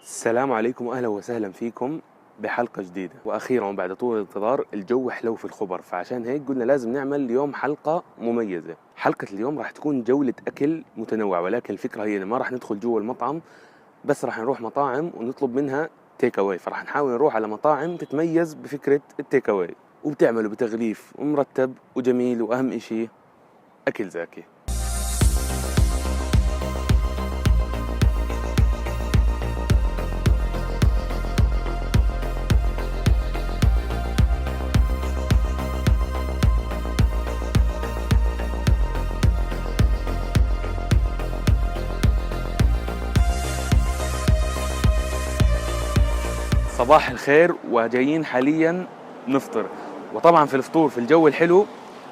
السلام عليكم واهلا وسهلا فيكم بحلقة جديدة. واخيرا بعد طول الانتظار الجو حلو في الخبر، فعشان هيك قلنا لازم نعمل اليوم حلقة مميزة. حلقة اليوم راح تكون جولة اكل متنوعة، ولكن الفكرة هي ما راح ندخل جوا المطعم بس، راح نروح مطاعم ونطلب منها تيك اواي. فراح نحاول نروح على مطاعم تتميز بفكرة التيك اواي وبتعمله بتغليف ومرتب وجميل، واهم اشي اكل زاكي. صباح الخير، وجايين حاليا نفطر. وطبعا في الفطور في الجو الحلو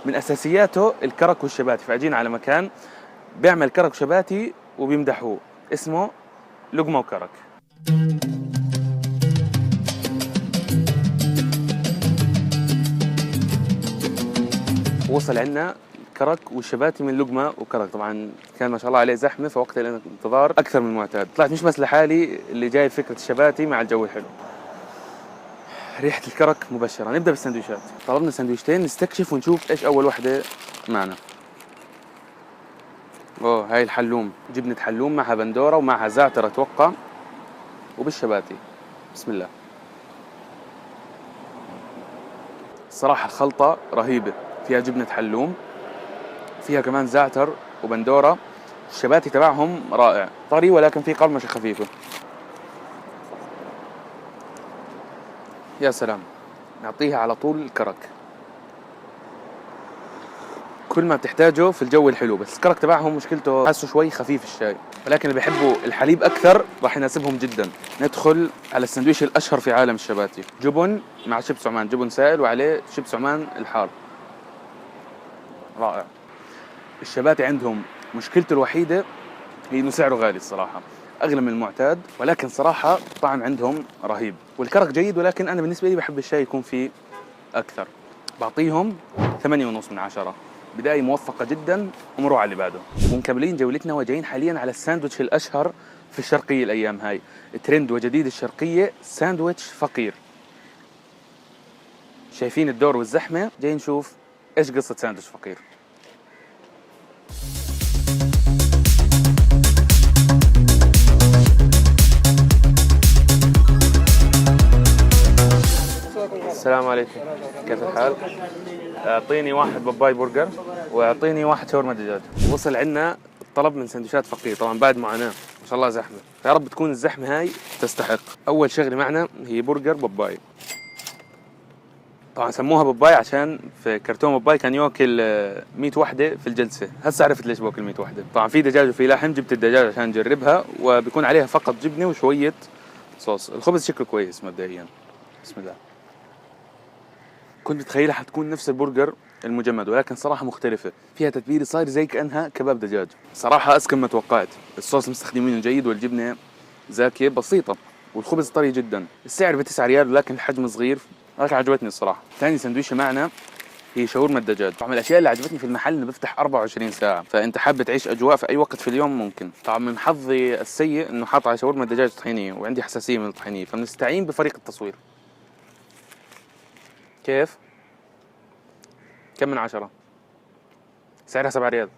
من اساسياته الكرك والشباتي، فاجينا على مكان بيعمل كرك وشباتي وبيمدحوه، اسمه لقمة وكرك. وصل عنا الكرك والشباتي من لقمة وكرك. طبعا كان ما شاء الله عليه زحمة، فوقت الانتظار أكثر من المعتاد. طلعت مش بس لحالي اللي جاي فكرة الشباتي مع الجو الحلو. ريحة الكرك مبشرة. نبدأ بالسندويشات. طلبنا سندويشتين نستكشف ونشوف إيش أول وحدة معنا. هاي الحلوم، جبنة حلوم معها بندورة ومعها زعتر أتوقع، وبالشباتي. بسم الله. الصراحة الخلطة رهيبة، فيها جبنة حلوم، فيها كمان زعتر وبندورة. الشباتي تبعهم رائع، طري ولكن فيه قرمشة خفيفة. يا سلام، نعطيها على طول الكرك. كل ما بتحتاجه في الجو الحلو، بس الكرك تبعهم مشكلته حاسه شوي خفيف الشاي، ولكن اللي بيحبوا الحليب أكثر راح يناسبهم جدا. ندخل على السندويش الأشهر في عالم الشباتي، جبن مع شيبس عمان، جبن سائل وعليه شيبس عمان الحار. رائع. الشباتي عندهم مشكلته الوحيدة هي إنه سعره غالي الصراحة، أغلى من المعتاد، ولكن صراحة الطعم عندهم رهيب. والكرك جيد، ولكن أنا بالنسبة لي بحب الشاي يكون فيه أكثر. بعطيهم 8.5 من 10. بداية موفقة جدا، ومروح على اللي بعده. ومكملين جولتنا وجايين حاليا على الساندويتش الأشهر في الشرقية الأيام هاي. ترند وجديد الشرقية، ساندويتش فقير. شايفين الدور والزحمة، جاي نشوف إيش قصة ساندويتش فقير. السلام عليكم، كيف الحال؟ اعطيني واحد باباي برجر واعطيني واحد شاورما دجاج. وصل عنا الطلب من سندويشات فقير، طبعا بعد معاناة ما شاء الله زحمة، يا رب تكون الزحمة هاي تستحق. أول شغلة معنا هي برجر باباي. طبعا سموها باباي عشان في كرتون باباي كان ياكل 100 وحدة في الجلسة. هسه عرفت ليش باكل 100 وحدة. طبعا في دجاج وفي لحم، جبت الدجاج عشان نجربها، وبيكون عليها فقط جبنة وشوية صوص. الخبز شكله كويس مبدئيا. بسم الله. كنت متخيلها حتكون نفس البرجر المجمد، ولكن صراحة مختلفة، فيها تتبيلة صاير زي كأنها كباب دجاج. صراحة أذكى ما توقعت. الصوص مستخدمينه جيد، والجبنة زاكية بسيطة، والخبز طري جدا. السعر ب9 ريال، ولكن الحجم صغير، لكن عجبتني الصراحة. ثاني سندويشة معنا هي شاورما الدجاج. طبعا الأشياء اللي عجبتني في المحل إنه بيفتح 24 ساعة، فأنت حابب تعيش أجواء في أي وقت في اليوم ممكن. طبعا من حظي السيء إنه حاط على شاورما الدجاج طحينية، وعندي حساسية من الطحينية، فبنستعين بفريق التصوير. كيف؟ كم من 10؟ سعرها 7 ريال.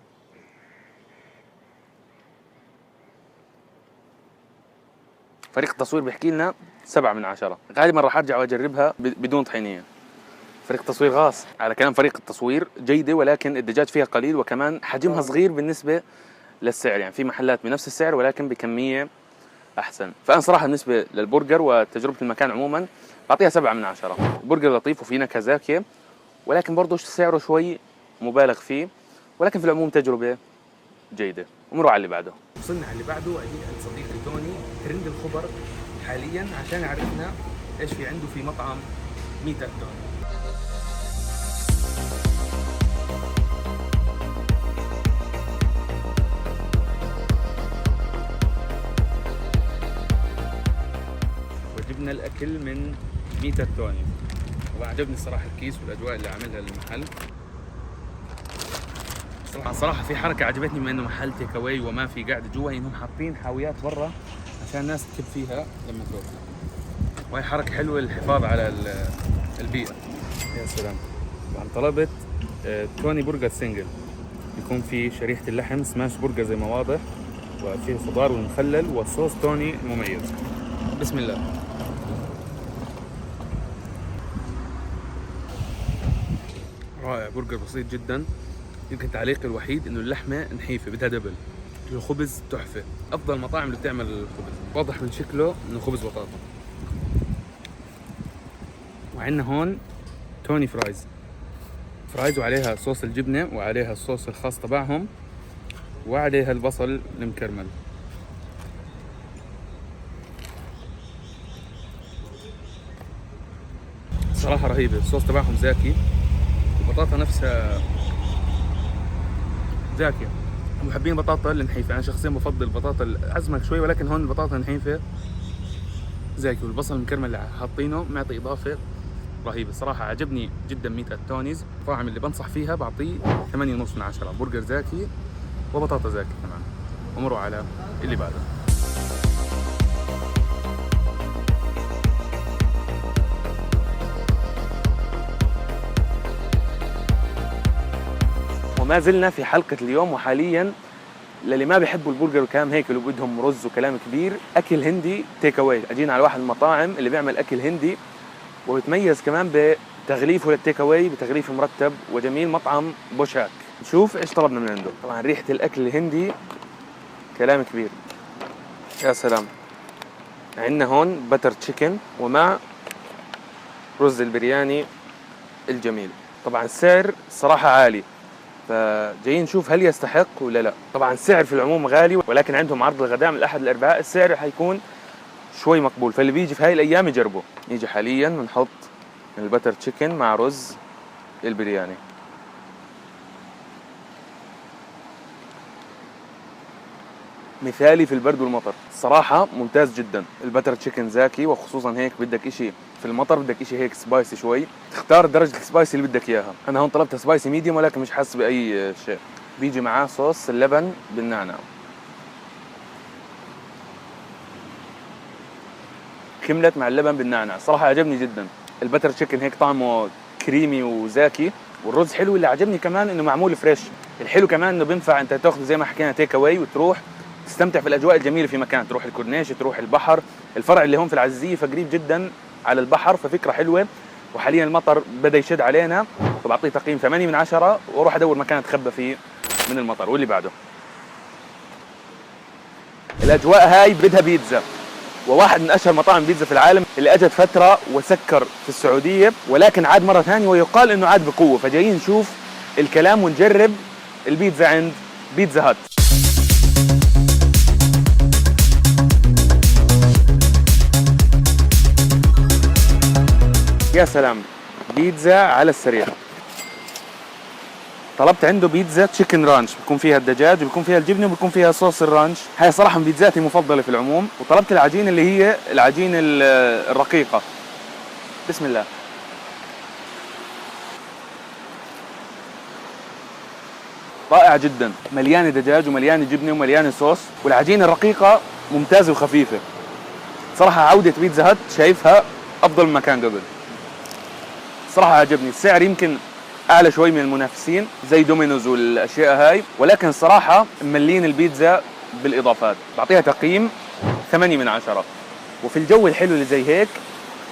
فريق التصوير بيحكي لنا 7 من 10. غالبا راح ارجع واجربها بدون طحينية. فريق التصوير غاص. على كلام فريق التصوير جيدة، ولكن الدجاج فيها قليل، وكمان حجمها صغير بالنسبة للسعر. يعني في محلات بنفس السعر ولكن بكمية أحسن. فأنا صراحة بالنسبة للبرجر وتجربة المكان عموما بعطيها 7 من 10. البرجر لطيف وفيه نكهة زاكية، ولكن برضو سعره شوي مبالغ فيه، ولكن في العموم تجربة جيدة. ومروح على اللي بعده. وصلنا على اللي بعده، وأجيب عند صديقي توني ترند الخبر حاليا عشان يعرفنا ايش في عنده في مطعم ميتا توني. وجبنا الأكل من ميتا توني، وعجبني الصراحة الكيس والأجواء اللي عاملها للمحل. صراحة في حركة عجبتني، بما انه محل تيك اواي وما في قاعدة جوا، انهم حاطين حاويات برا عشان الناس تكب فيها لما تاكل، وهي حركة حلوة للحفاظ على البيئة. يا سلام. طبعا طلبت توني برجر سنجل، يكون في شريحة اللحم سماش برجر زي ما واضح، وفيه الخضار والمخلل والصوص توني مميز. بسم الله. رائع، برجر بسيط جدا. يمكن تعليقي الوحيد انه اللحمة نحيفة بدها دبل. الخبز تحفة، افضل المطاعم اللي بتعمل الخبز، واضح من شكله انه خبز بطاطا. وعندنا هون توني فرايز وعليها صوص الجبنة وعليها الصوص الخاص تبعهم وعليها البصل المكرمل. صراحة رهيبة، الصوص تبعهم زاكي، البطاطا نفسها زاكية. محبين البطاطا النحيفة، أنا شخصيا بفضل البطاطا الأزمك شوي، ولكن هون البطاطا النحيفة زاكي، والبصل المكرمل اللي حاطينه معطي إضافة رهيبة. صراحة عجبني جدا ميت التونيز، الطعم اللي بنصح فيها بعطيه 8.5 من 10. برجر زاكي وبطاطا زاكي كمان. ومروا على اللي بعده. وما زلنا في حلقة اليوم، وحاليا للي ما بيحبوا البرجر وكلام هيك اللي بدهم رز وكلام كبير، أكل هندي تيك أواي. أجينا على واحد من المطاعم اللي بيعمل أكل هندي، وبتميز كمان بتغليفه للتيك أواي بتغليف مرتب وجميل، مطعم بوشاك. نشوف إيش طلبنا من عنده. طبعا ريحة الأكل الهندي كلام كبير. يا سلام. عندنا هون بتر تشيكن ومع رز البرياني الجميل. طبعا السعر صراحة عالي، فجايين نشوف هل يستحق ولا لا. طبعا السعر في العموم غالي، ولكن عندهم عرض الغداء من الأحد للأربعاء، السعر حيكون شوي مقبول، فاللي بيجي في هاي الأيام يجربه. نيجي حاليا بنحط البتر تشيكن مع رز البرياني. مثالي في البرد والمطر، صراحة ممتاز جدا. البتر تشيكن زاكي، وخصوصا هيك بدك اشي في المطر، بدك اشي هيك سبايسي شوي، تختار درجة السبايسي اللي بدك اياها. انا هون طلبت سبايسي ميديوم، ولكن مش حاسس باي شيء. بيجي معاه صوص اللبن بالنعناع. كملت مع اللبن بالنعناع، صراحة عجبني جدا. البتر تشيكن هيك طعمه كريمي وزاكي، والرز حلو. اللي عجبني كمان انه معمول فريش. الحلو كمان انه بينفع انت تاخذ زي ما حكينا تيك اواي، وتروح تستمتع في الاجواء الجميله في مكان، تروح الكورنيش، تروح البحر. الفرع اللي هون في العزيزيه فقريب جدا على البحر، ففكره حلوه. وحاليا المطر بدا يشد علينا، فبعطيه تقييم 8 من 10، واروح ادور مكان اتخبى فيه من المطر. واللي بعده. الاجواء هاي بدها بيتزا، وواحد من اشهر مطاعم بيتزا في العالم اللي اجت فتره وسكر في السعوديه، ولكن عاد مره ثانيه، ويقال انه عاد بقوه. فجايين نشوف الكلام ونجرب البيتزا عند بيتزا هات. يا سلام، بيتزا على السريع. طلبت عنده بيتزا تشيكن رانش، بيكون فيها الدجاج وبيكون فيها الجبنه وبيكون فيها صوص الرانش. هاي صراحه من بيتزاتي المفضله في العموم. وطلبت العجين اللي هي العجين الرقيقه. بسم الله. رائعه جدا، مليانه دجاج ومليانه جبنه ومليانه صوص، والعجينه الرقيقه ممتازه وخفيفه. صراحه عوده بيتزا هات شايفها افضل من مكان قبل. صراحه عجبني. السعر يمكن اعلى شوي من المنافسين زي دومينوز والاشياء هاي، ولكن صراحه مملين البيتزا بالاضافات. بعطيها تقييم 8 من 10. وفي الجو الحلو اللي زي هيك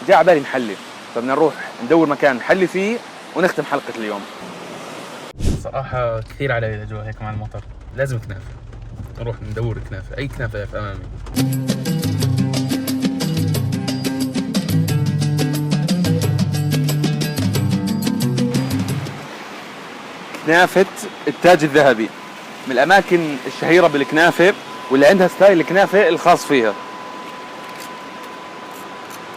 جاء على بالي نحلي، فبدنا نروح ندور مكان نحلي فيه ونختم حلقه اليوم. صراحه كثير علي الاجواء هيك مع المطر، لازم كنافه. نروح ندور كنافه، اي كنافه في امامي. كنافة التاج الذهبي من الأماكن الشهيرة بالكنافة، واللي عندها ستايل الكنافة الخاص فيها.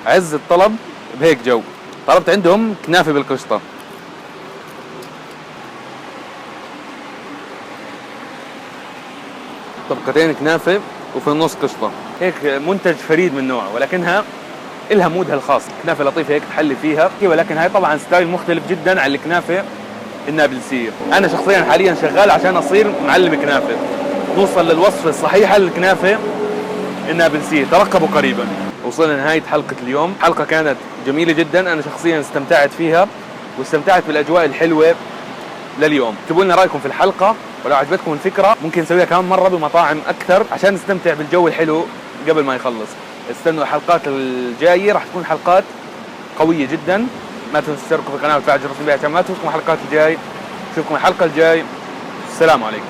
عز الطلب بهيك جو، طلبت عندهم كنافة بالقشطة. طبقتين كنافة وفي النص قشطة، هيك منتج فريد من نوعه، ولكنها إلها مودها الخاص. كنافة لطيفة هيك تحلي فيها، ولكن هاي طبعا ستايل مختلف جدا عن الكنافة النابلسية. أنا شخصيا حاليا شغال عشان أصير معلم كنافة، نوصل للوصفة الصحيحة للكنافة النابلسية. ترقبوا قريبا. وصلنا لنهاية حلقة اليوم. حلقة كانت جميلة جدا، أنا شخصيا استمتعت فيها واستمتعت بالأجواء الحلوة لليوم. اكتبوا لنا رأيكم في الحلقة، ولو عجبتكم الفكرة ممكن نسويها كمان مرة بمطاعم أكثر عشان نستمتع بالجو الحلو قبل ما يخلص. استنوا الحلقات الجاية، راح تكون حلقات قوية جدا. ما تنسوا تشتركوا في القناة وتفعلوا الجرس عشان ما تفوتكم الحلقات الجاي. نشوفكم الحلقة الجاي. السلام عليكم.